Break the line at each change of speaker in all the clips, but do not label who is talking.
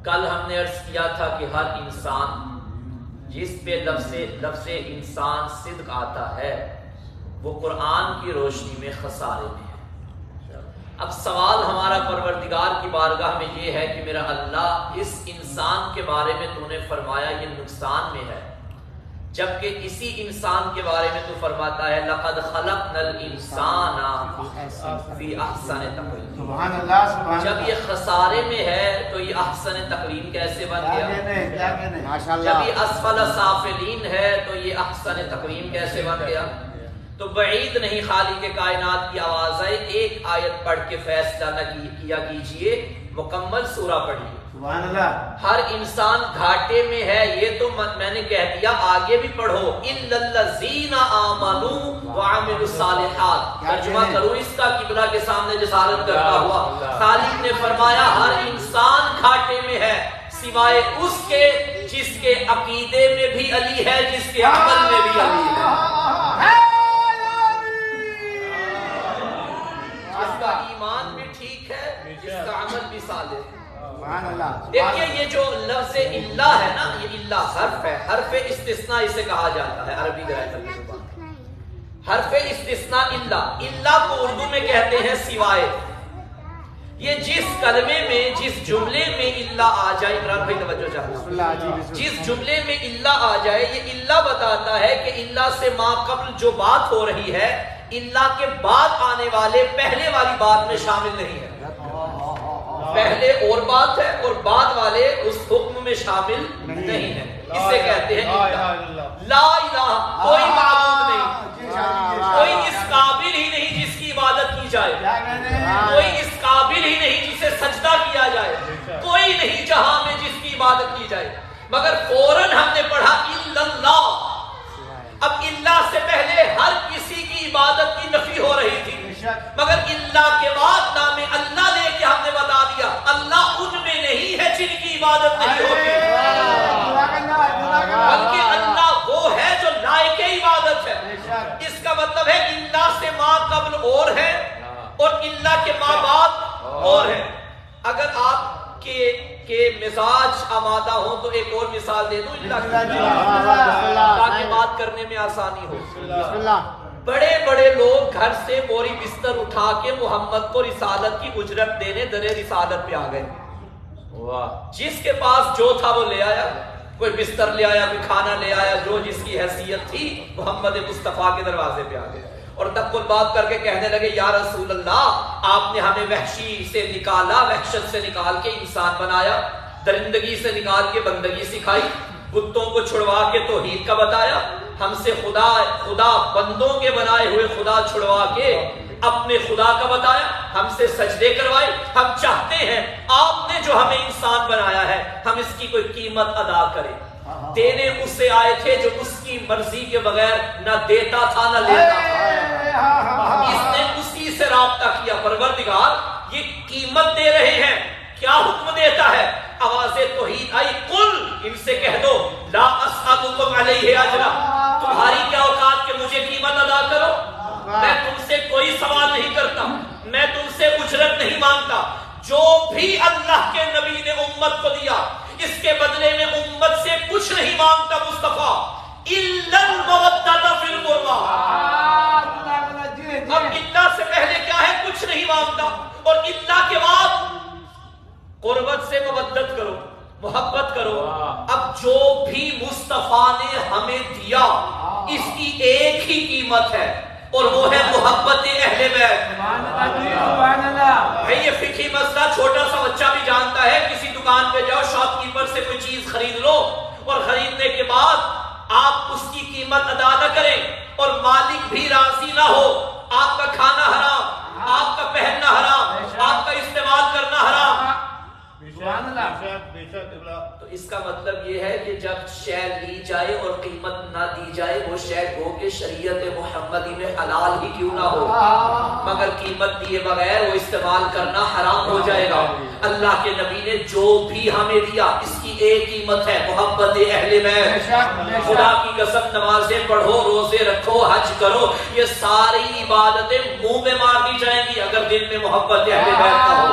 کل ہم نے عرض کیا تھا کہ ہر انسان جس پہ لفظ انسان صدق آتا ہے وہ قرآن کی روشنی میں خسارے میں ہے۔ اب سوال ہمارا پروردگار کی بارگاہ میں یہ ہے کہ میرا اللہ اس انسان کے بارے میں تو نے فرمایا یہ نقصان میں ہے، جبکہ اسی انسان کے بارے میں تو فرماتا ہے لقد خلقنا الانسان فی احسن تقویم۔
سبحان اللہ سبحان اللہ۔
جب یہ خسارے میں ہے تو یہ احسن تقویم کیسے بن گیا؟
ماشاءاللہ۔
جب یہ اسفل سافلین ہے تو یہ احسن تقویم کیسے بن گیا؟ تو بعید نہیں خالق کائنات کی آواز ہے، ایک آیت پڑھ کے فیصلہ نہ کیا کیجئے، مکمل سورہ پڑھیے۔
سبحان اللہ۔
ہر انسان گھاٹے میں ہے یہ تو میں نے کہہ دیا، آگے بھی پڑھو الا الذین آمنوا وعملوا الصالحات۔ ترجمہ کرو اس کا قبلہ کے سامنے جسارت کرتا ہوا، خالق نے فرمایا ہر انسان گھاٹے میں ہے سوائے اس کے جس کے عقیدے میں بھی علی ہے، جس کے عمل میں بھی علی ہے، جس کا ایمان بھی ٹھیک ہے، جس کا عمل بھی صالح ہے۔ دیکھیے یہ جو لفظ الا ہے نا، یہ الا حرف ہے، حرف استثناء اسے کہا جاتا ہے عربی گرامر کی زبان۔ حرف استثناء الا، الا کو اردو میں کہتے ہیں سوائے۔ یہ جس کلمے میں جس جملے میں الا آ جائے، عمران بھائی توجہ چاہیے، جس جملے میں الا آ جائے یہ الا بتاتا ہے کہ الا سے ما قبل جو بات ہو رہی ہے الا کے بعد آنے والے پہلے والی بات میں شامل نہیں ہے۔ پہلے اور بات ہے اور بعد والے اس حکم میں شامل نہیں ہے، اسے کہتے ہیں لا الہ، کوئی معبود نہیں، کوئی اس قابل ہی نہیں جس کی عبادت کی جائے، کوئی اس قابل ہی نہیں جسے سجدہ کیا جائے، کوئی نہیں جہاں میں جس کی عبادت کی جائے، مگر فوراً ہم نے پڑھا الا اللہ۔ اب اللہ سے پہلے ہر کسی کی عبادت کی نفی ہو رہی تھی، مگر اللہ کے بعد نام اللہ لے کے ہم نے بتا دیا اللہ ان میں نہیں ہے جن کی عبادت نہیں ہوتی، بلکہ اللہ وہ ہے جو لائق عبادت ہے۔ اس کا مطلب ہے اللہ سے ماں قبل اور ہے اور اللہ کے ماں بعد اور ہے۔ اگر آپ کے مزاج آمادہ ہوں تو ایک اور مثال دے دوں اللہ کی، تاکہ بات کرنے میں آسانی ہو۔ بڑے بڑے لوگ گھر سے بوری بستر اٹھا کے محمد کو رسالت کی اجرت دینے درے رسالت پہ آ گئے، جس کے پاس جو تھا وہ لے آیا، کوئی بستر لے آیا، کوئی کھانا لے آیا، جو جس کی حیثیت تھی محمد مصطفیٰ کے دروازے پہ آ گئے، اور تب بات کر کے کہنے لگے یا رسول اللہ آپ نے ہمیں وحشی سے نکالا، وحشت سے نکال کے انسان بنایا، درندگی سے نکال کے بندگی سکھائی، بتوں کو چھڑوا کے توحید کا بتایا، ہم سے خدا بندوں کے بنائے ہوئے خدا چھڑوا کے اپنے خدا کا بتایا، ہم سے سجدے کروائے، ہم چاہتے ہیں آپ نے جو ہمیں انسان بنایا ہے ہم اس کی کوئی قیمت ادا کریں۔ دینے اس سے آئے تھے جو اس کی مرضی کے بغیر نہ دیتا تھا نہ لیتا تھا، اس نے اسی سے رابطہ کیا، پروردگار یہ قیمت دے رہے ہیں، کیا حکم دیتا ہے؟ آواز توحید آئی، قل ان سے کہہ دو لا اسألکم علیہ اجرا، تمہاری کیا اوقات کہ مجھے قیمت ادا کرو، میں تم سے کوئی سوال نہیں کرتا، میں تم سے اجرت نہیں مانگتا، جو بھی اللہ کے نبی نے امت کو دیا اس کے بدلے میں امت سے کچھ نہیں مانگتا مصطفیٰ الا المودۃ فی القربى۔ اب اللہ سے پہلے کیا ہے؟ کچھ نہیں مانگتا، اور اللہ کے بعد قربت سے مودت کرو، محبت کرو۔ اب جو بھی مصطفیٰ نے ہمیں دیا اس کی ایک ہی قیمت ہے اور وہ ہے محبت اہل بیت۔ یہ فقہی مسئلہ چھوٹا سا بچہ بھی جانتا ہے، کسی دکان پہ جاؤ، شاپ کیپر سے کوئی چیز خرید لو اور خریدنے کے بعد آپ اس کی قیمت ادا نہ کریں اور مالک بھی راضی نہ ہو، آپ کا کھانا حرام، آپ کا پہننا حرام، آپ کا استعمال کرنا حرام۔ تو اس کا مطلب یہ ہے کہ جب شے لی جائے اور قیمت نہ دی جائے وہ شے گو کہ شریعت محمدی میں حلال ہی کیوں نہ ہو، مگر قیمت دیے بغیر وہ استعمال کرنا حرام ہو جائے گا۔ اللہ کے نبی نے جو بھی ہمیں دیا اس کی ایک قیمت ہے، محبت اہل بیت۔ خدا کی قسم نمازیں پڑھو، روزے رکھو، حج کرو، یہ ساری عبادتیں منہ میں مار دی جائیں گی اگر دل میں محبت اہل بیت نہ ہو۔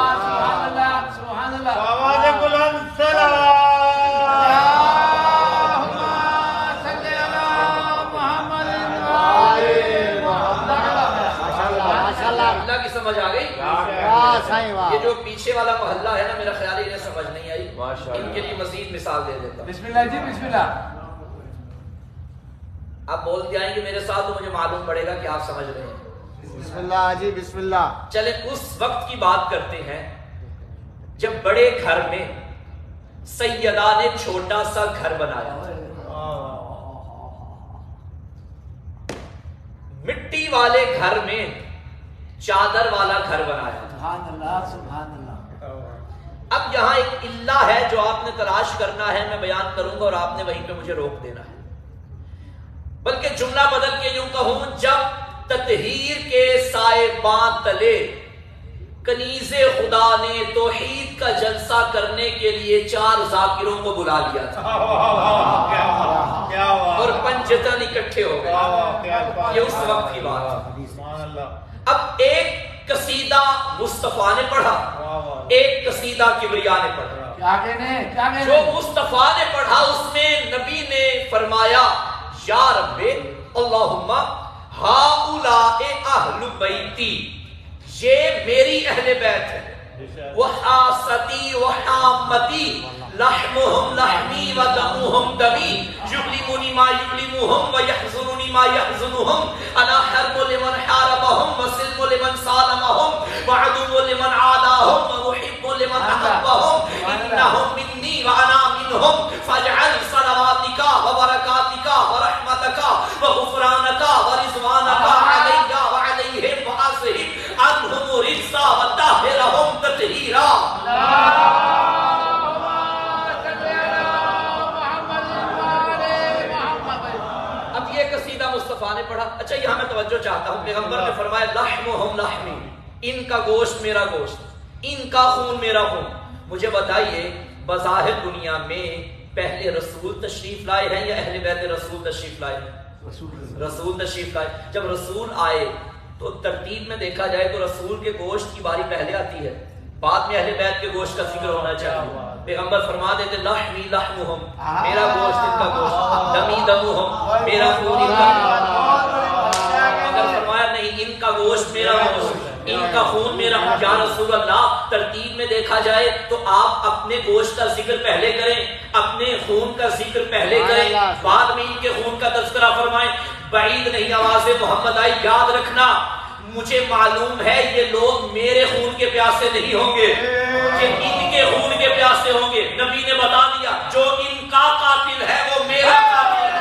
آواز بلند
ان کے لیے مزید مثال دے دیتا ہوں.
بسم اللہ جی بسم اللہ.
آپ بولتے آئیں کہ میرے ساتھ تو مجھے معلوم پڑے گا کہ آپ سمجھ رہے ہیں.
بسم اللہ جی بسم اللہ.
چلیں اس وقت کی بات کرتے ہیں جب بڑے گھر میں سیدہ نے چھوٹا سا گھر بنایا. مٹی والے گھر میں چادر والا گھر بنایا.
سبحان اللہ سبحان اللہ.
اب یہاں ایک علہ ہے جو آپ نے تلاش کرنا ہے, میں بیان کروں گا اور آپ نے وہیں پہ مجھے روک دینا ہے. بلکہ جملہ بدل کے یوں کہوں, جب تطہیر کے سائبان تلے کنیز خدا نے توحید کا جلسہ کرنے کے لیے 4 ذاکروں کو بلا لیا تھا اور پنجتن اکٹھے ہو گئے. یہ اس وقت کی بات. اب ایک قصیدہ مصطفیٰ نے پڑھا, ایک قصیدہ کبریا نے پڑھا. جو مصطفیٰ نے پڑھا اس میں نبی نے فرمایا یا رب اللہم ہؤلاء اہل بیتی, یہ میری اہل بیت ہے. وحاستی وحامتی لحمہم لحمی ودمہم دمی یعلمنی ما یعلمہم ویحزننی ما یحزنہم. انا حرب لمن حاربہم وسلم لمن سالمہم وعدو لمن عاداہم ومحب لمن احبہم. انہم منی وانا منہم فاجعل صلواتک وبرکاتک ورحمتک وغفرانک ورضوانک علی وعلیہم واصحب عنہم رجزا وطہرہم تطہیرا. اب یہ قصیدہ مصطفیٰ نے پڑھا. اچھا یہاں میں توجہ چاہتا ہوں, پیغمبر نے فرمایا لحمہم لحمی, ان کا گوشت میرا گوشت, ان کا خون میرا خون. مجھے بتائیے بظاہر دنیا میں پہلے رسول تشریف لائے ہیں یا اہل بیت رسول تشریف لائے ہیں؟ رسول تشریف لائے. جب رسول آئے تو ترتیب میں دیکھا جائے تو رسول کے گوشت کی باری پہلے آتی ہے, بعد میں اہل بیت کے گوشت کا ذکر ہونا چاہیے. پیغمبر فرما دیتے لحمی لحمہم, میرا گوشت ان کا گوشت, دمی دمہم, میرا خون ان کا خون. مگر فرمایا نہیں, ان کا گوشت میرا گوشت, ان کا خون میرا خون. یا رسول اللہ ترتیب میں دیکھا جائے تو آپ اپنے گوشت کا ذکر پہلے کریں, اپنے خون کا ذکر پہلے کریں, بعد میں ان کے خون کا تذکرہ فرمائیں. بعید نہیں آواز محمد آئی. یاد رکھنا مجھے معلوم ہے یہ لوگ میرے خون کے پیاسے نہیں ہوں گے, یہ ان کے خون کے پیاسے ہوں گے. نبی نے بتا دیا جو ان کا قاتل ہے وہ میرا قاتل ہے.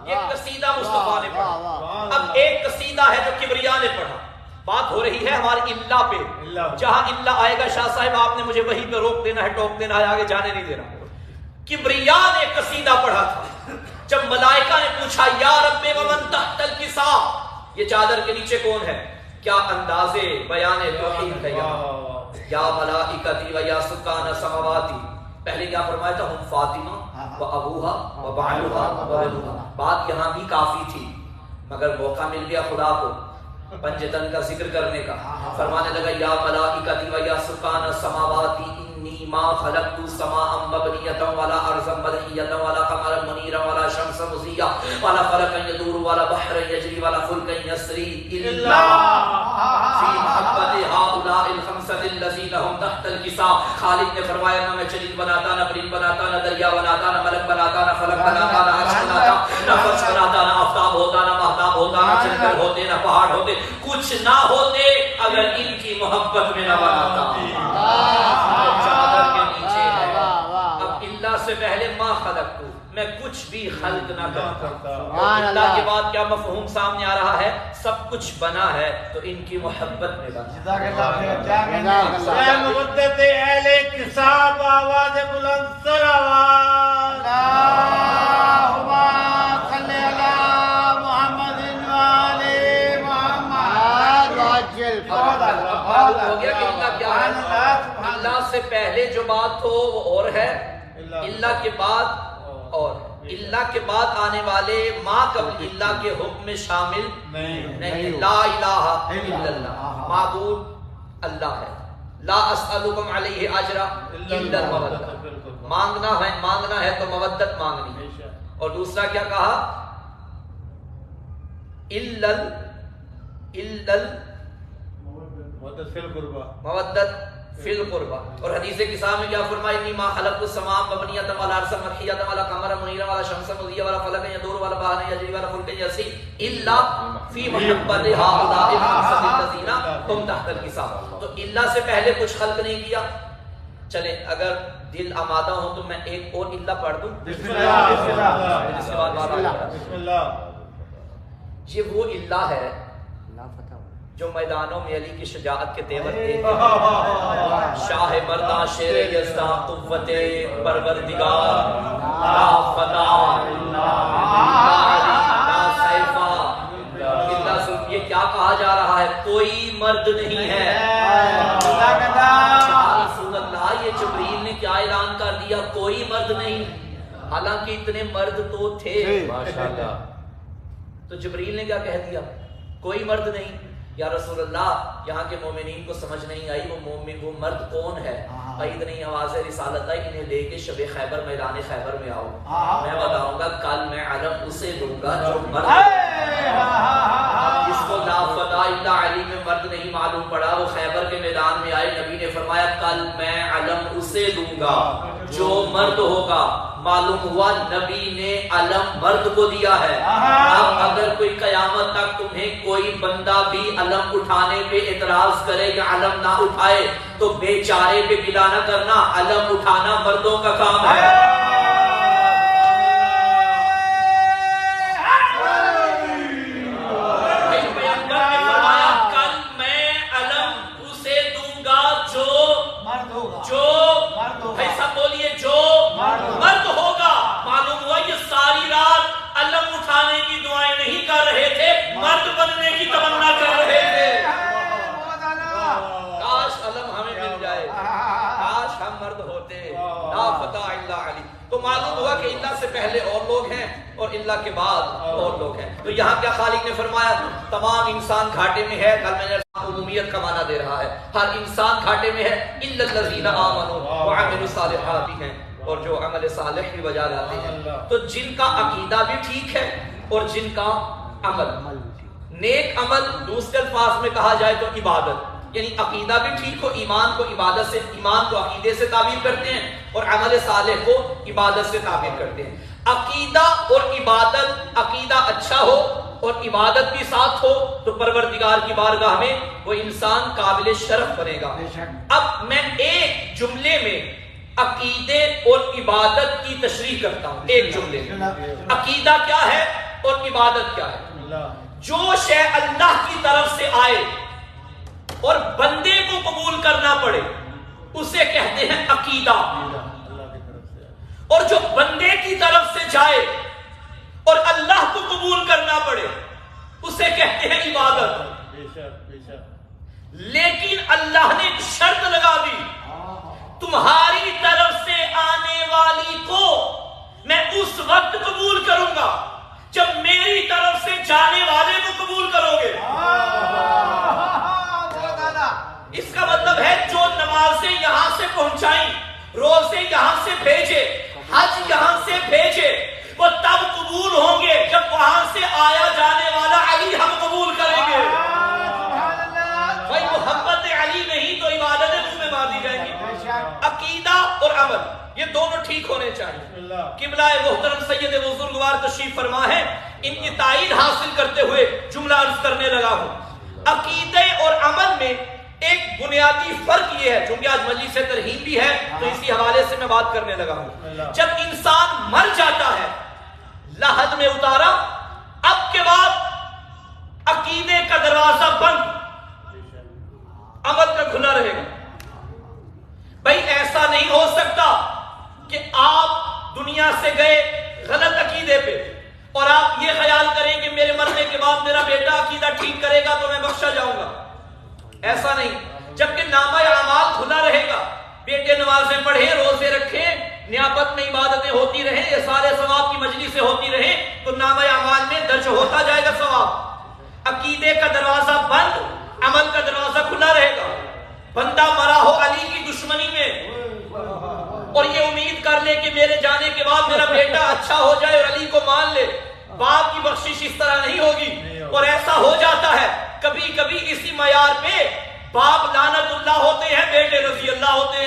یہ قصیدہ مصطفیٰ نے پڑھا. اب ایک قصیدہ ہے جو کبریا نے پڑھا. بات ہو رہی ہے ہماری اللہ پہ, جہاں اللہ آئے گا شاہ صاحب آپ نے مجھے وہیں پہ روک دینا ہے, ٹوک دینا ہے, آگے جانے نہیں دینا. کبریا نے قصیدہ پڑھا تھا. جب ملائکہ نے پوچھا یا رب ومن تحت الکساء, یہ چادر کے نیچے کون ہے, کیا انداز بیان توحید ہے یہاں. یا ملائکتی و یا سکان سماواتی, پہلے کیا فرمایا تھا, ہم فاطمہ و ابوہا و بعلوہا و ولدہا. بات یہاں بھی کافی تھی مگر موقع مل گیا خدا کو پنجتن کا ذکر کرنے کا. فرمانے لگا یا ملائکتی و یا سکان سماواتی انی ما خلقت سماء مبنیۃ ولا ارضا مدحیۃ ولا قمرا منیرا ولا شمس مضیٰ ولا فلکا یدور ولا بحر یجری ولا فلکا یسری الا فی محبت ہؤلاء الخمسۃ الذین هم تحت الکساء. خالق نے فرمایا نہ میں چرند بناتا, نہ پرند بناتا, نہ دریا بناتا, نہ ملک بناتا, نہ فلک بناتا, نہ عرش بناتا, نہ فرش بناتا, نہ آفتاب ہوتا, نہ مہتاب ہوتا, نہ جنگل ہوتے, نہ پہاڑ ہوتے, کچھ نہ ہوتے اگر ان کی محبت میں نہ بناتا. چادر کے نیچے ہے. اب اللہ سے پہلے ما خلقت, میں کچھ بھی خلق نہ کرتا. اللہ کے بعد کیا مفہوم سامنے آ رہا ہے, سب کچھ بنا ہے تو ان کی محبت میں بنا.
محبت اہل کساب آواز بلند صلوات.
اللہم صلی علی محمد وعلی محمد وعجل فرجہ.
ہو گیا کہ اللہ کیا ہے, اللہ سے پہلے جو بات ہو وہ اور ہے, اللہ کے بعد اور. اللہ کے بعد آنے والے ما قبل اللہ کے حکم میں شامل نہیں. لا الہ الا اللہ, معبود اللہ ہے. لا اسألکم علیہ اجرا الا المودۃ, مانگنا ہے تو مودت مانگنی ہے. اور دوسرا کیا کہا, مودت فی القربہ. اور حدیث قصہ میں کیا فرمایا؟ انی ما خلقت السماء مبنیۃ ولا ارضا مرحیۃ ولا قمرا منیرا ولا شمسا مضیٰ ولا فلکا یدور ولا بحرا یجری ولا فلکا یسری الا فی محبت هؤلاء الخمسۃ الذین هم تحت الکساء. تو الا سے پہلے کچھ خلق نہیں کیا. چلیں اگر دل آمادہ ہو تو میں ایک اور الا پڑھ دوں.
بسم اللہ.
اس کے بعد
بسم اللہ.
یہ وہ الا ہے جو میدانوں میں علی کی شجاعت کے تیور تھے. شاہ مرداں شیر یزداں قوت پروردگار لا فتح لا سیفا الا سب. یہ کیا کہا جا رہا ہے؟ کوئی مرد نہیں ہے. رسول اللہ یہ جبریل نے کیا اعلان کر دیا؟ کوئی مرد نہیں. حالانکہ اتنے مرد تو تھے
ماشاءاللہ.
تو جبریل نے کیا کہہ دیا؟ کوئی مرد نہیں. یا رسول اللہ یہاں کے مومنین کو سمجھ نہیں آئی وہ مومن وہ مرد کون ہے. عید نہیں آواز رسالت آئی انہیں لے کے شب خیبر میدان خیبر میں آؤ. میں بتاؤں گا کل میں علم اسے دوں گا جو مرد. جس کو لا فتح الا علی میں مرد نہیں معلوم پڑا وہ خیبر کے میدان میں آئے. نبی نے فرمایا کل میں علم اسے دوں گا جو مرد ہوگا. معلوم ہوا نبی نے علم مرد کو دیا ہے. اب اگر کوئی قیامت تک تمہیں کوئی بندہ بھی علم اٹھانے پہ اعتراض کرے یا علم نہ اٹھائے تو بیچارے پہ گلہ نہ کرنا. علم اٹھانا مردوں کا کام ہے. تو معلوم ہوا کہ اللہ سے پہلے اور لوگ ہیں اور اللہ کے بعد اور لوگ ہیں. تو یہاں کیا خالق نے فرمایا؟ تمام انسان گھاٹے میں ہے. کل میں نے عمومیت کا معنی دے رہا ہے. ہر انسان گھاٹے میں ہے. الا الذین آمنوا وعملوا الصالحات ہیں اور جو عمل صالح کی وجہ لاتے ہیں. تو جن کا عقیدہ بھی ٹھیک ہے اور جن کا عمل نیک عمل دوسرے الفاظ میں کہا جائے تو عبادت یعنی عقیدہ بھی ٹھیک ہو. ایمان کو عبادت سے ایمان کو عقیدے سے تعبیر کرتے ہیں اور عمل صالح کو عبادت سے تعبیر کرتے ہیں. عقیدہ اور عبادت عقیدہ اچھا ہو اور عبادت بھی ساتھ ہو تو پروردگار کی بارگاہ میں وہ انسان قابل شرف بنے گا. اب میں ایک جملے میں عقیدے اور عبادت کی تشریح کرتا ہوں. ایک جملے میں عقیدہ کیا ہے اور عبادت کیا ہے. جو شے اللہ کی طرف سے آئے اور بندے کو قبول کرنا پڑے اسے کہتے ہیں عقیدہ. اور جو بندے کی طرف سے جائے اور اللہ کو قبول کرنا پڑے اسے کہتے ہیں عبادت. لیکن اللہ نے ایک شرط لگا دی تمہاری طرف سے آنے والی کو میں اس وقت قبول کروں گا جب میری طرف سے جانے والے کو قبول کرو گے. اس کا مطلب ہے جو نمازیں یہاں سے پہنچائیں روزے یہاں سے بھیجے حج یہاں سے بھیجے وہ تب قبول ہوں گے جب وہاں سے آیا جانے والا علی ہم قبول کریں گے. بھائی محبت علی نہیں تو عبادت منہ میں مار دی جائیں گی. عقیدہ اور عمل یہ دونوں ٹھیک ہونے چاہیے. قبلہ محترم سید بزرگوار تشریف فرما ہے. ان کی تائید حاصل کرتے ہوئے جملہ عرض کرنے لگا ہوں. عقیدے اور عمل میں ایک بنیادی فرق یہ ہے چونکہ آج مجلس ترہیم بھی ہے تو اسی حوالے سے میں بات کرنے لگا ہوں. جب انسان مر جاتا ہے لحد میں اتارا اب کے بعد عقیدے کا دروازہ بند عمل کا کھلا رہے گا. بھائی ایسا نہیں ہو سکتا کہ آپ دنیا سے گئے غلط عقیدے پہ اور آپ یہ خیال کریں کہ میرے مرنے کے بعد میرا بیٹا عقیدہ ٹھیک کرے گا تو میں بخشا جاؤں گا. ایسا نہیں. جبکہ نامہ اعمال کھلا رہے گا بیٹے نمازیں پڑھیں روزے رکھیں نیابت میں عبادتیں ہوتی رہیں یہ سارے ثواب کی مجلسیں ہوتی رہیں تو نامہ اعمال میں درج ہوتا جائے گا ثواب. عقیدے کا دروازہ بند عمل کا دروازہ کھلا رہے گا. بندہ مرا ہو علی کی دشمنی میں اور یہ امید کر لے کہ میرے جانے کے بعد میرا بیٹا اچھا ہو جائے اور علی کو مان لے باپ کی بخشش اس طرح نہیں ہوگی. اور ایسا ہو جاتا ہے کبھی کبھی اسی معیار پہ باپ لعنت اللہ ہوتے ہیں، بیٹے رضی اللہ ہوتے ہیں.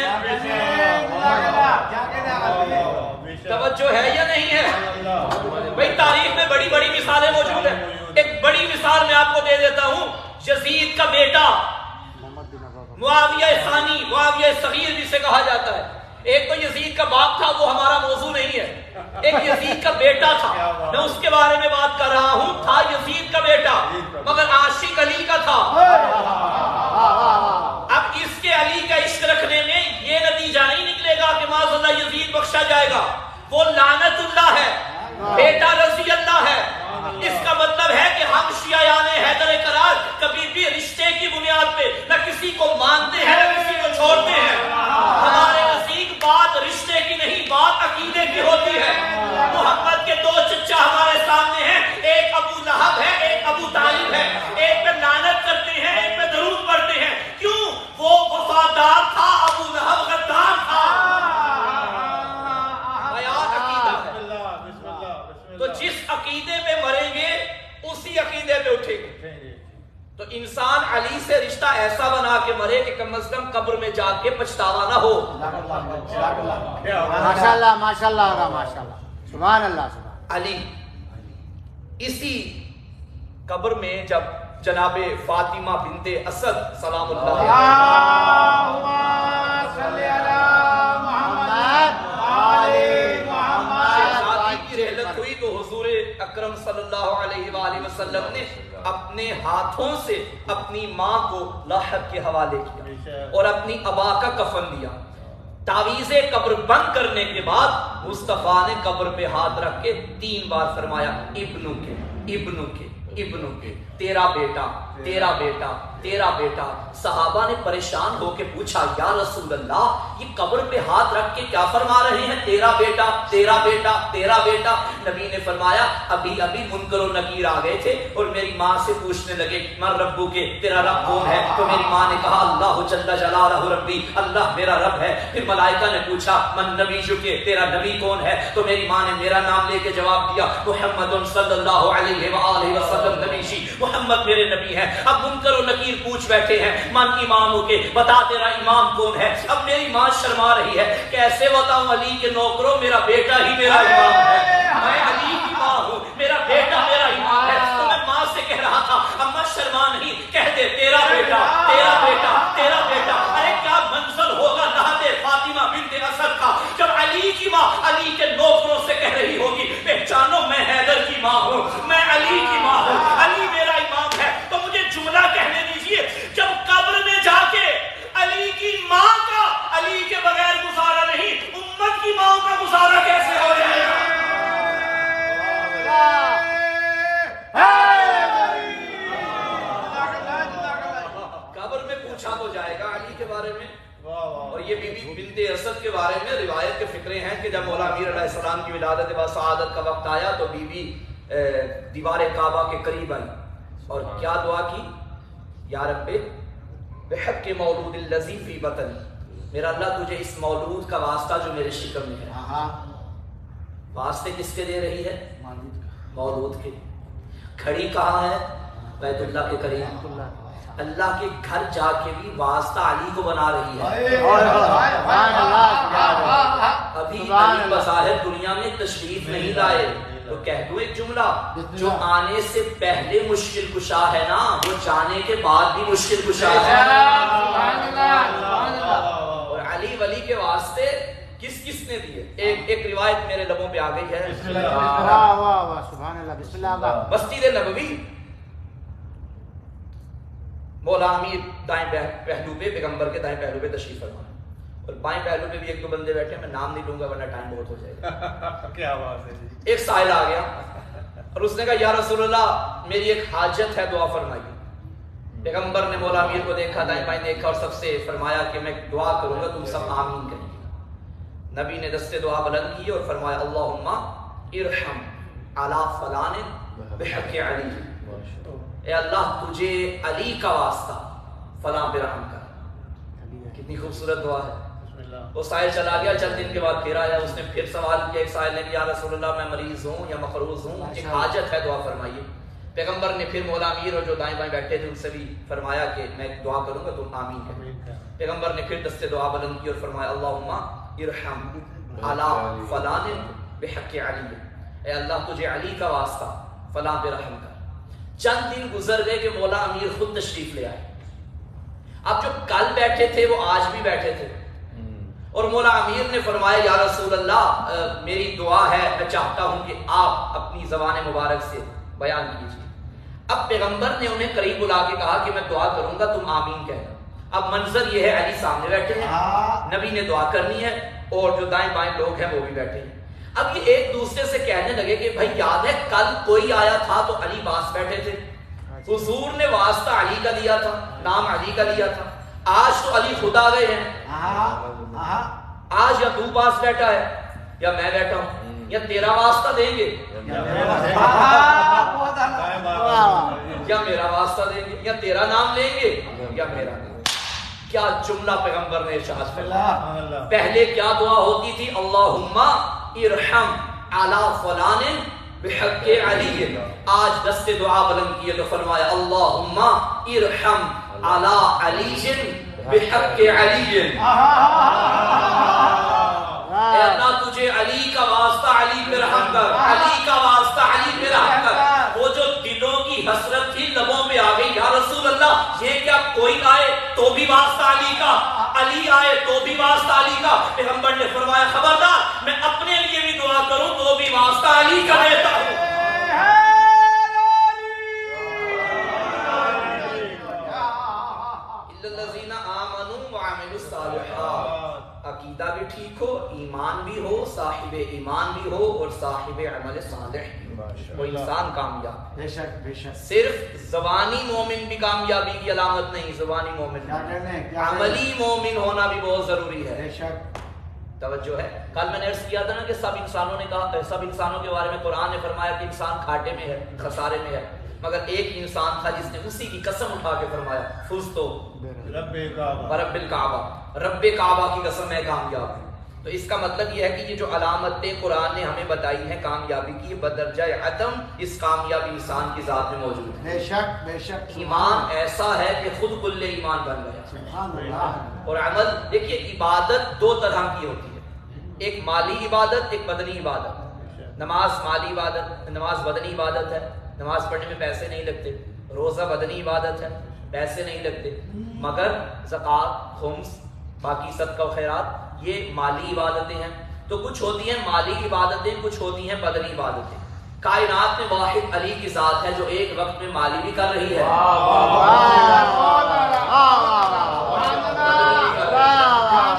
توجہ ہے یا نہیں ہے؟ بھئی تاریخ میں بڑی بڑی مثالیں موجود ہیں. ایک بڑی مثال میں آپ کو دے دیتا ہوں. یزید کا بیٹا معاویہ ثانی، معاویہ صغیر جسے کہا جاتا ہے. ایک تو یزید کا باپ تھا، وہ ہمارا موضوع نہیں ہے. ایک یزید کا بیٹا تھا، میں اس کے بارے میں بات کر رہا ہوں. تھا یزید کا بیٹا مگر عاشق علی کا تھا. اب اس کے علی کا عشق رکھنے میں یہ نتیجہ نہیں نکلے گا کہ معاذ اللہ یزید بخشا جائے گا. وہ لعنت اللہ ہے، بیٹا رضی اللہ ہے. اس کا مطلب ہے کہ ہم شیعیان حیدر کرار کبھی بھی رشتے کی بنیاد پہ نہ کسی کو مانتے ہیں نہ کسی کو چھوڑتے ہیں. ہمارے نزدیک بات رشتے کی نہیں، بات عقیدے کی ہوتی ہے. محمد کے دو چچا ہمارے سامنے ہیں، ایک ابو لہب ہے، ایک ابو طالب ہے. ایک پہ لعنت کرتے ہیں، ایک پہ درود پڑھتے ہیں. کیوں؟ وہ وفادار تھا، ابو لہب غدار تھا. تو جس عقیدے پہ مریں گے اسی عقیدے پہ اٹھیں گے. تو انسان علی سے رشتہ ایسا بنا کے مرے کہ کم از کم قبر میں جا کے پچھتاوا نہ ہو.
ماشاءاللہ ماشاءاللہ ماشاءاللہ، سبحان اللہ سبحان.
علی اسی قبر میں جب جناب فاطمہ بنت اسد سلام اللہ ہوئی تو حضور اکرم صلی اللہ علیہ وآلہ وسلم نے اپنے ہاتھوں سے اپنی ماں کو لاحق کے حوالے کیا اور اپنی ابا کا کفن دیا. تعویذ قبر بند کرنے کے بعد مصطفیٰ نے قبر پہ ہاتھ رکھ کے 3 بار فرمایا ابنو کے ابنو کے ابنو کے، تیرا بیٹا تیرا بیٹا تیرا بیٹا. صحابہ نے پریشان ہو کے پوچھا یا رسول اللہ یہ قبر پہ ہاتھ رکھ کے کیا فرما رہے ہیں تیرا بیٹا تیرا بیٹا تیرا بیٹا؟ نبی نے فرمایا ابھی ابھی منکر و نکیر آ گئے تھے اور میری ماں سے پوچھنے لگے من ربو کے، تیرا رب کون ہے؟ تو میری ماں نے کہا اللہ جل جلالہ ربی، اللہ میرا رب ہے. پھر ملائکہ نے پوچھا من نبی کے، تیرا نبی کون ہے؟ تو میری ماں نے میرا نام لے کے جواب دیا محمد صلی اللہ علیہ وآلہ وسلم نبی جی، محمد میرے نبی ہیں. اب منکر و نکیر پوچھ بیٹھے ہیں من اماموں کے، بتا تیرا امام کون ہے؟ اب میری ماں شرما رہی ہے، کیسے بتاؤں علی کے نوکروں میرا بیٹا ہی میرا امام ہے. میں علی کی ماں ہوں، میرا بیٹا میرا امام ہے. تو میں ماں سے کہہ رہا تھا اماں شرما نہیں، کہہ دے تیرا بیٹا تیرا بیٹا تیرا بیٹا. ارے کیا منظر ہوگا نہتے فاطمہ بنت اسد کا جب علی کی ماں علی کے نوکروں سے کہہ رہی ہوگی پہچانو میں حیدر کی ماں ہوں، میں علی کی ماں ہوں، علی میرا امام ہے. تو مجھے جملہ کہنے دیجئے، جب قبر میں جا کے علی کی ماں کا علی کے بغیر گزارا نہیں، امت کی ماں کا گزارا کیسے ہو جائے گا؟ قبر میں پوچھا تو جائے گا علی کے بارے میں. اور یہ بی بی بنت اسد کے بارے میں روایت کے فکرے ہیں کہ جب مولا امیر علیہ السلام کی ولادت با سعادت کا وقت آیا تو بی بی دیوار کعبہ کے قریب آئی اور کیا دعا کی؟ یا رب بحق مولود الذی فی بطن، میرا اللہ تجھے اس مولود کا واسطہ جو میرے شکم میں ہے. واسطے کس کے دے رہی ہے؟ مولود کے. کھڑی کہاں ہے؟ بیت اللہ کے قریب. اللہ کے گھر جا کے بھی واسطہ علی کو بنا رہی ہے. ابھی علی بظاہر دنیا میں تشریف نہیں لائے تو کہہ دوں ایک جملہ، جو آنے سے پہلے مشکل کشا ہے نا وہ جانے کے بعد بھی مشکل کشا ہے. اور علی ولی کے واسطے کس کس نے دیے؟ ایک روایت میرے لبوں پہ آ گئی ہے. مسجد نبوی مولا امیر دائیں پہلو پہ پیغمبر کے دائیں پہلو پہ تشریف فرما اور بائیں پہلو پہ بھی 1-2 بندے بیٹھے، میں نام نہیں لوں گا ورنہ ٹائم بہت ہو جائے گا. کیا بات ہے. ایک سائل آ گیا اور اس نے کہا یا رسول اللہ میری ایک حاجت ہے، دعا فرمائیے. پیغمبر نے مولا امیر کو دیکھا، دائیں بائیں دیکھا اور سب سے فرمایا کہ میں دعا کروں گا تم سب آمین کہیں گے. نبی نے دستے دعا بلند کی اور فرمایا اللہم ارحم علی فلان بحق علی، اے اللہ تجھے علی کا واسطہ فلاں پہ رحم کر. کتنی خوبصورت دعا ہے. وہ سائل چلا گیا، چند دن کے بعد پھر آیا، اس نے پھر سوال کیا. ایک سائل نے یا رسول اللہ میں مریض ہوں یا مقروض ہوں، ایک حاجت ہے دعا فرمائیے. پیغمبر نے پھر مولا امیر اور جو دائیں بائیں بیٹھے تھے ان سے بھی فرمایا کہ میں دعا کروں گا تم آمین کہنا. پیغمبر نے پھر دستے دعا بلند کی اور فرمایا اللہم ارحم علی فلان بحق علی، اے اللہ تجھے علی کا واسطہ فلاں پہ رحم کر. چند دن گزر گئے کہ مولا امیر خود تشریف لے آئے. اب جو کل بیٹھے تھے وہ آج بھی بیٹھے تھے اور مولا امیر نے فرمایا یا رسول اللہ میری دعا ہے، میں چاہتا ہوں کہ آپ اپنی زبان مبارک سے بیان کیجیے. اب پیغمبر نے انہیں قریب بلا کے کہا کہ میں دعا کروں گا تم آمین کہنا. اب منظر یہ ہے علی سامنے بیٹھے ہیں، نبی نے دعا کرنی ہے اور جو دائیں بائیں لوگ ہیں وہ بھی بیٹھے ہیں. اب یہ ایک دوسرے سے کہنے لگے کہ بھائی یاد ہے کل کوئی آیا تھا تو علی پاس بیٹھے تھے، حضور نے واسطہ علی کا دیا تھا، نام علی کا لیا تھا. آج تو علی خود آ گئے ہیں، آج یا تو پاس بیٹھا ہے یا میں بیٹھا ہوں، یا تیرا واسطہ دیں گے یا میرا واسطہ دیں گے، یا تیرا نام لیں گے یا میرا نام. کیا جملہ پیغمبر نے ارشاد فرمایا. پہلے کیا دعا ہوتی تھی؟ اللہم ارحم علی فلان بحق علی. آج دست دعا بلند کیے تو فرمایا اللہم ارحم علی علی بحق علی. اے اللہ تجھے علی کا واسطہ علی پہ رحم کر، علی کا واسطہ علی پہ رحم کر. وہ جو دلوں کی حسرت تھی لبوں میں آ گئی، یا رسول اللہ یہ کیا کوئی آئے تو بھی واسطہ علی کا، علی آئے تو بھی واسطہ علی کا. پیغمبر نے فرمایا خبردار میں اپنے لیے بھی دعا کروں تو بھی واسطہ علی کا دیتا ہوں. الذین آمنوا وعملوا الصالحات. عقیدہ بھی ٹھیک ہو، ایمان بھی ہو، صاحب ایمان بھی ہو اور صاحب عمل صالح وہ انسان کامیاب.
بے شک بے شک.
صرف زبانی مومن بھی کامیابی کی علامت نہیں، زبانی مومن عملی مومن ہونا بھی بہت ضروری ہے.
بے شک
توجہ ہے. کل میں نے عرض کیا تھا نا کہ سب انسانوں نے کہا، سب انسانوں کے بارے میں قرآن نے فرمایا کہ انسان گھاٹے میں ہے، خسارے میں ہے، مگر ایک انسان تھا جس نے اسی کی قسم اٹھا کے فرمایا فزتو برب الکعبہ، رب کعبہ کی قسم ہے کامیاب ہوں. تو اس کا مطلب یہ ہے کہ یہ جو علامتیں قرآن نے ہمیں بتائی ہیں کامیابی کی، یہ بدرجہ عدم اس کامیابی انسان کی ذات میں موجود ہے.
بے شک بے شک.
ایمان ایسا ہے کہ خود کل ایمان بن گیا.
سبحان اللہ.
اور عمل دیکھیے عبادت دو طرح کی ہوتی ہے، ایک مالی عبادت، ایک بدنی عبادت. نماز مالی عبادت، نماز بدنی عبادت ہے، نماز پڑھنے میں پیسے نہیں لگتے. روزہ بدنی عبادت ہے، پیسے نہیں لگتے. مگر زکوٰۃ، خمس، باقی صدقہ و خیرات یہ مالی عبادتیں ہیں. تو کچھ ہوتی ہیں مالی عبادتیں، کچھ ہوتی ہیں بدنی عبادتیں. کائنات میں واحد علی کی ذات ہے جو ایک وقت میں مالی بھی کر رہی ہے،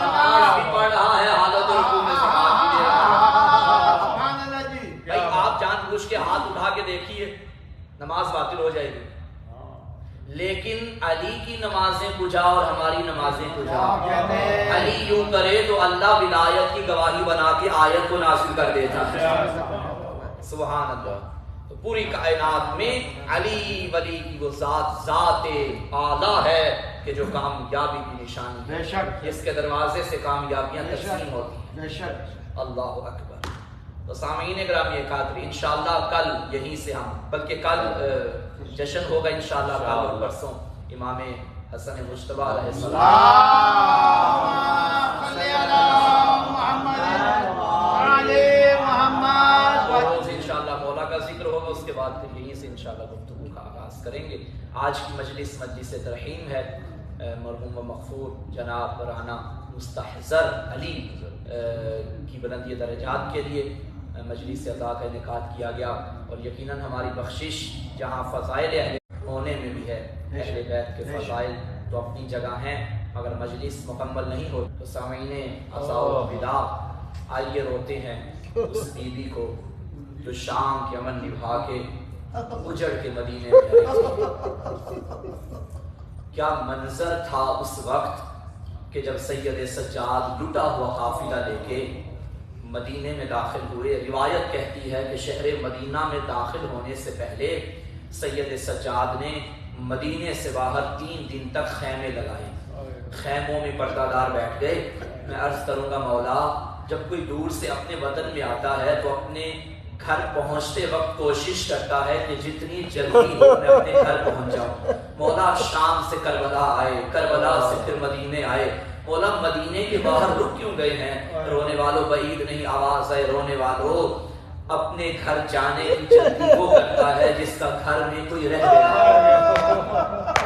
نماز بھی پڑھ رہا ہے، حالت رکوع میں زکوٰۃ بھی دے رہا ہے. بھائی آپ جان بوجھ کے ہاتھ اٹھا کے دیکھیے نماز باطل ہو جائے گی. لیکن علی کی نمازیں کجا اور ہماری نمازیں کجا. علی یوں کرے تو اللہ ولایت کی گواہی بنا کے آیت کو نازل کر دیتا ہے. سبحان اللہ. تو پوری کائنات میں علی ولی کی وہ ذات اعلیٰ ہے کہ جو کامیابی کی نشانی ہے.
بے شک.
جس کے دروازے سے کامیابیاں تقسیم ہوتی ہیں.
بے شک.
اللہ اکبر. تو سامعین گرامی قادری انشاءاللہ کل یہیں سے ہم، بلکہ کل جشن ہوگا انشاءاللہ، کل اور پرسوں امام حسن مجتبی علیہ السلام روز انشاءاللہ مولا کا ذکر ہوگا. اس کے بعد پھر یہیں سے انشاءاللہ گفتگو کا آغاز کریں گے. آج کی مجلس مجلس ترحیم ہے مرحوم و مغفور جناب رانا مستحضر علی کی بلندی درجات کے لیے مجلس عطا کا انعقاد کیا گیا. اور یقیناً ہماری بخشش جہاں فضائل اہل ہونے میں بھی ہے، اہل بیت کے فضائل تو اپنی جگہ ہیں، مگر مجلس مکمل نہیں ہو تو سامعین عزاء و ودا آئیے روتے ہیں اس بیوی کو جو شام کے امن نبھا کے اجڑ کے مدینے میں آئی. کیا منظر تھا اس وقت کہ جب سید سجاد لٹا ہوا قافلہ لے کے مدینے میں داخل ہوئے. روایت کہتی ہے کہ شہر مدینہ میں داخل ہونے سے پہلے سید سجاد نے مدینے سے باہر 3 دن تک خیمے لگائے، خیموں میں پردہ دار بیٹھ گئے. میں عرض کروں گا مولا جب کوئی دور سے اپنے وطن میں آتا ہے تو اپنے گھر پہنچتے وقت کوشش کرتا ہے کہ جتنی جلدی ہو میں اپنے گھر پہنچ جاؤں. مولا شام سے کربلا آئے, کربلا سے پھر مدینے آئے. مولا مدینے کے باہر رک کیوں گئے ہیں؟ رونے والوں بعید نہیں, آواز ہے رونے والوں, اپنے گھر جانے کی جلدی وہ کرتا ہے جس کا گھر میں کوئی رہ گیا.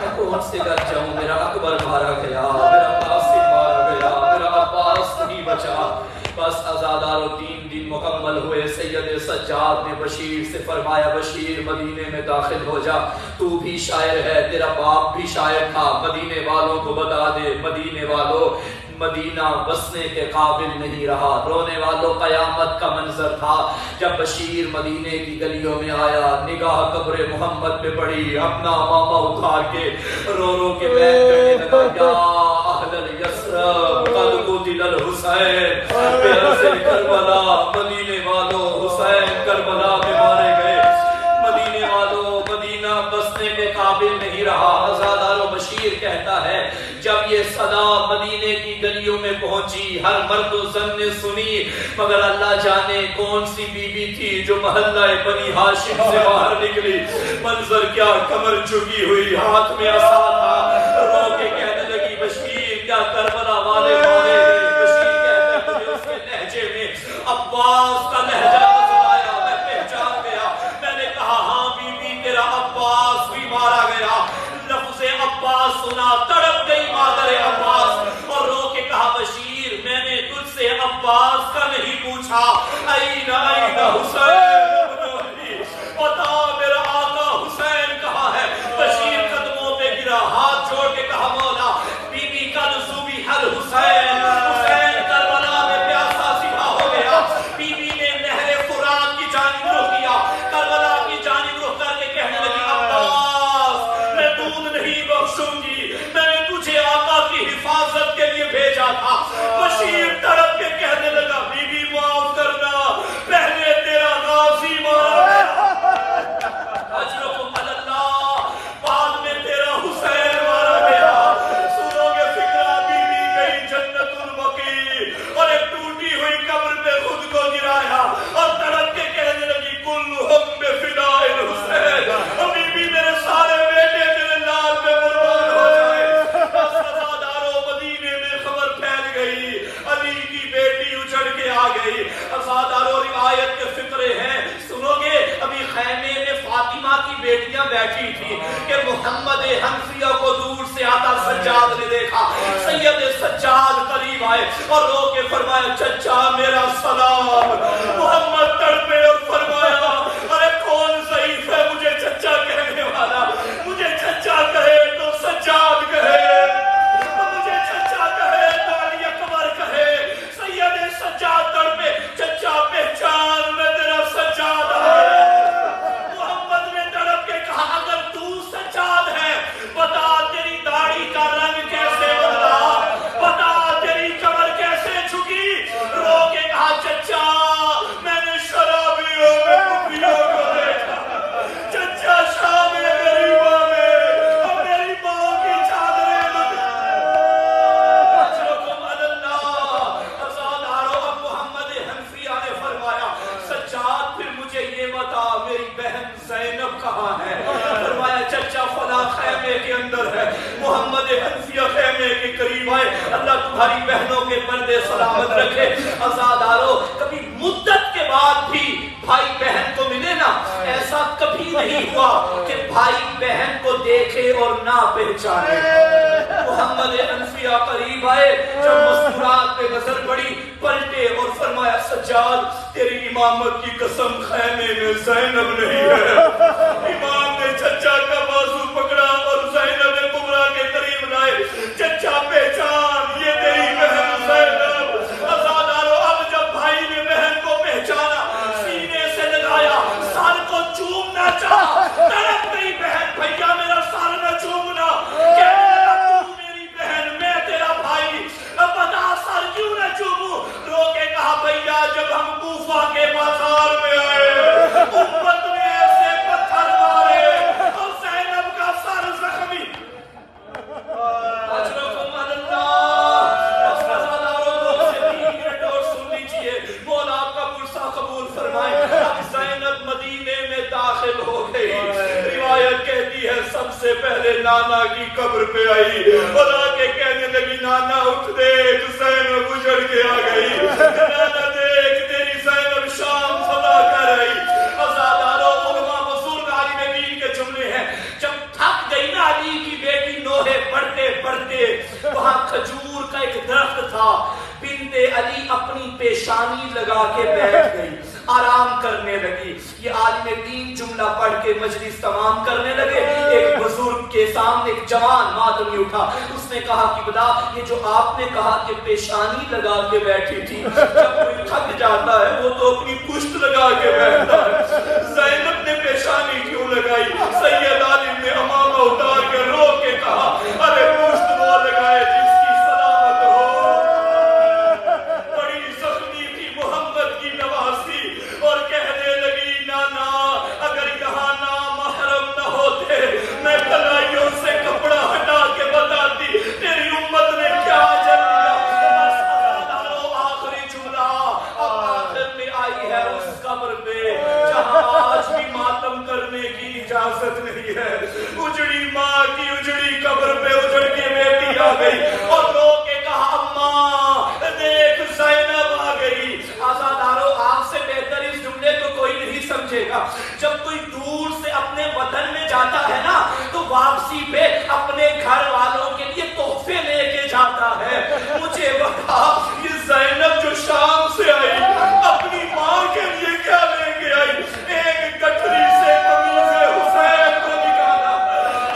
میں کون سے گھر جاؤں؟ میرا اکبر مارا گیا, میرا قاسم مارا گیا, میرا عباس نہیں بچا. بس عزادار و 3 دن مکمل ہوئے. سید سجاد نے بشیر سے فرمایا بشیر مدینے میں داخل ہو جا, تو بھی شاعر ہے, تیرا باپ بھی شاعر تھا, مدینے والوں کو بتا دے مدینے والوں مدینہ بسنے کے قابل نہیں رہا. رونے والوں قیامت کا منظر تھا جب بشیر مدینے کی گلیوں میں آیا, نگاہ قبر محمد پہ پڑی, اپنا امامہ اتار کے رو رو کے بیان کرنے لگا, یا اہل الیثرب قد قتل الحسین بأرض کربلا. مدینے والوں حسین کربلا میں مارے گئے, مدینے والوں مدینہ بسنے کے قابل نہیں رہا. عزادار و بشیر کہتا ہے جب یہ صدا مدینے کی گلیوں میں پہنچی ہر مرد و زن نے سنی, مگر اللہ جانے کون سی بی بی تھی جو محلہ بنی ہاشم سے باہر نکلی. منظر کیا, کمر جھکی ہوئی, ہاتھ میں عصا تھا, رو کے کہنے لگی بشیر کیا کربلا والے مارے گئے. بشیر کہتا ہے مجھے اس کے لہجے میں عباس کا لہجہ نظر آیا, میں پہچان گیا. میں نے کہا ہاں بی بی تیرا عباس بھی مارا گیا. لفظ عباس سنا, تڑپ گئی مادر عباس اور رو کے کہا بشیر میں نے تجھ سے عباس کا نہیں پوچھا, این این حسین, بتا میرا آقا حسین کہاں ہے. بشیر قدموں پہ گرا, ہاتھ جوڑ کے کہا مولا بی بی کا نصوبی حل حسین, حسین کربلا میں پیاسا سپاہ ہو گیا. بی بی نے نہر فرات کی جانب رخ کیا, کربلا کی جانب رخ کر کے کہنے لگی عباس میں دودھ نہیں بخشوں گی, میں نے تجھے آقا کی حفاظت کے لیے بھیجا تھا. بشیر تڑپ کے کہنے لگا بی بی معاف کرنا, پہلے تیرا غازی مارا گیا, اجرکم اللہ, بعد میں تیرا حسین مارا گیا. سنو گے فکرہ, بی بی گئی جنت البقیع اور ایک ٹوٹی ہوئی قبر پہ خود کو گرایا اور تڑپ کے کہنے لگی کلہم بفداء الحسین, بی بی میرے سارے بیٹے تیرے لال پہ قربان ہو جائے. بس عزاداروں مدینے میں خبر پھیل گئی, علی کی بیٹی اچھڑ کے آ گئی. عزاداروں روایت کے فقرے ہیں, سنو گے ابھی خیمے میں فاطمہ کی بیٹیاں بیٹھی تھی کہ محمد حنفیہ کو دور سے آتا سجاد نے دیکھا. سید سجاد قریب آئے اور رو کے فرمایا چچا میرا سلام. محمد تڑپے اور فرمایا ارے کون ضعیف ہے مجھے چچا کہنے والا, مجھے چچا کہے تو سجاد کہے, مجھے چچا کہے تو علی اکبر کہے. سید سجاد تڑپے, چچا پہچان میں تیرا سجاد ہے. محمد نے تڑپ کے کہا اگر تو سجاد ہے بتا تیری داڑھی کا رنگ کیسے بدلا, بتا تیری کمر کیسے جھکی. رو کے کہا چچا میں نے شرابیوں میں کفیوں کو دیکھا, چچا شام غریبوں میں اور میری ماں کی چادریں اجرکم اللہ. عزاداروں اب محمد حنفیہ نے فرمایا سجاد پھر مجھے یہ بتا میری بہن زینب کہاں ہے. فرمایا چچا فلاں خیمے کے اندر ہے. محمد حنفیہ خیمے کے قریب آئے, اللہ تمہاری بہنوں کے پردے سلامت رکھے. عزاداروں کبھی مدت کے بعد بھی بھائی بہن کو ملے نا, ایسا کبھی نہیں ہوا کہ بھائی بہن کو دیکھے اور نہ پہچانے. محمد حنفیہ قریب آئے, جب مستورات پہ نظر پڑی پلٹے اور فرمایا سجاد تیری امامت کی قسم خیمے میں زینب نہیں ہے. امام نے چچا کا بازو پکڑا اور زینب کبریٰ کے قریب لائے. چچا پہچان یہ تیری بہن زینب. عزاداروں اب جب بھائی نے بہن کو پہچانا, سینے سے لگایا, سر کو چومنا چاہا, تڑپ گئی بہن بھیا میرا سر نہ چومنا. کہنے لگا تو میری بہن میں تیرا بھائی, اب بتا سر کیوں نہ چوموں. رو کے کہا بھیا جب ہم کوفہ کے بازار میں آئے امت نے ایسے پتھر مارے اور زینب
آئی اور آ کے کہنے لگی نانا اٹھ دیکھ زینب اجڑ کے آ گئی، نانا دیکھ تیری زینب شام صدا کر آئی۔ عزاداروں علماء بزرگ عالم دین کے جملے ہیں، جب تھک گئی نا علی کی بیٹی نوحے پڑھتے پڑھتے، وہاں کھجور کا ایک درخت تھا، بنت علی اپنی پیشانی لگا کے بیٹھ گئی، آرام کرنے لگی۔ یہ عالم دین جملہ پڑھ کے مجلس تمام کرنے لگے، ایک بزرگ کے سامنے ایک جوان ماتمی اٹھا، اس نے کہا کہ بدا یہ جو آپ نے کہا کہ پیشانی لگا کے بیٹھی تھی، جب کوئی تھک جاتا ہے وہ تو اپنی پشت لگا کے بیٹھتا ہے، زینب نے پیشانی کیوں لگائی؟ سید عالم نے امامہ اتار کے رو کے کہا ارے پشت وہ لگائے جس کی سلامت ہو۔ بڑی زخمی تھی محمد کی نواسی اور کہنے لگی نانا اگر یہاں نامحرم نہ ہوتے میں کلائیوں سے کپڑا ہٹا کے بتاتی تیری امت نے کیا جل دیا۔ آخری جملہ اب آخر میں آئی ہے اس قبر پہ جہاں آج بھی ماتم کرنے کی اجازت نہیں ہے، اجڑی ماں کی اجڑی قبر پہ اجڑ کے بیٹی آ گئی اور رو کے کہا اماں دیکھ زینب آ گئی۔ آزاداروں آپ سے بہتر اس جملے کو کوئی نہیں سمجھے گا، جب کوئی دور سے اپنے وطن میں جاتا ہے نا تو واپسی پہ اپنے گھر والوں کے لیے تحفے لے کے جاتا ہے۔ مجھے بتا یہ زینب جو شام سے آئی اپنی ماں کے لیے کیا لے کے آئی؟ ایک گٹھری سے قمیض حسین کو نکالا،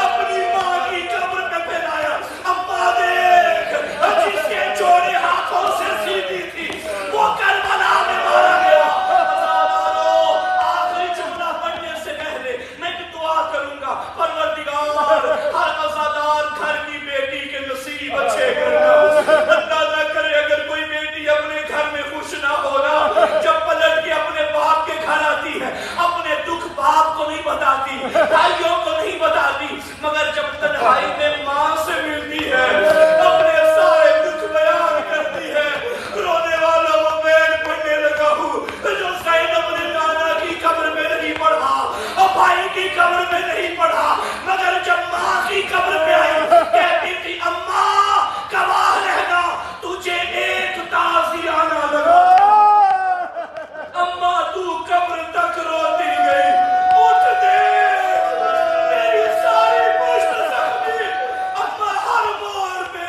اپنی ماں کی قبر پہ پھیلایا، اماں دیکھ جس کے جوڑے ہاتھوں سے سیدھی تھی وہ کربلا میں مارا گیا۔ عزاداروں آخری جملہ پڑھنے سے پہلے میں ایک دعا کروں گا، پروردگار ہر عزادار گھر کی بیٹی کے نصیب اچھے کرنا۔ اللہ نہ کرے اگر کوئی بیٹی اپنے گھر میں خوش نہ ہونا، جب پلٹ کے اپنے باپ کے گھر آتی ہے اپنے دکھ باپ کو نہیں بتاتی، بھائیوں کو نہیں بتاتی، مگر جب تنہائی میں ماں سے ملتی ہے اپنے سارے دکھ بیان کرتی ہے۔ رونے والا وہ میں پڑھنے لگا ہوں جو زینب نے نانا کی قبر میں نہیں پڑھا اور بھائی کی قبر میں نہیں پڑھا، مگر جب ماں کی قبر میں آئی کہتی تھی اماں گواہ رہنا تجھے ایک تازیانہ لگا۔ اماں تو قبر تک روتی گئی، اٹھ دیکھ میری ساری پشت زخمی، اماں ہر موڑ پہ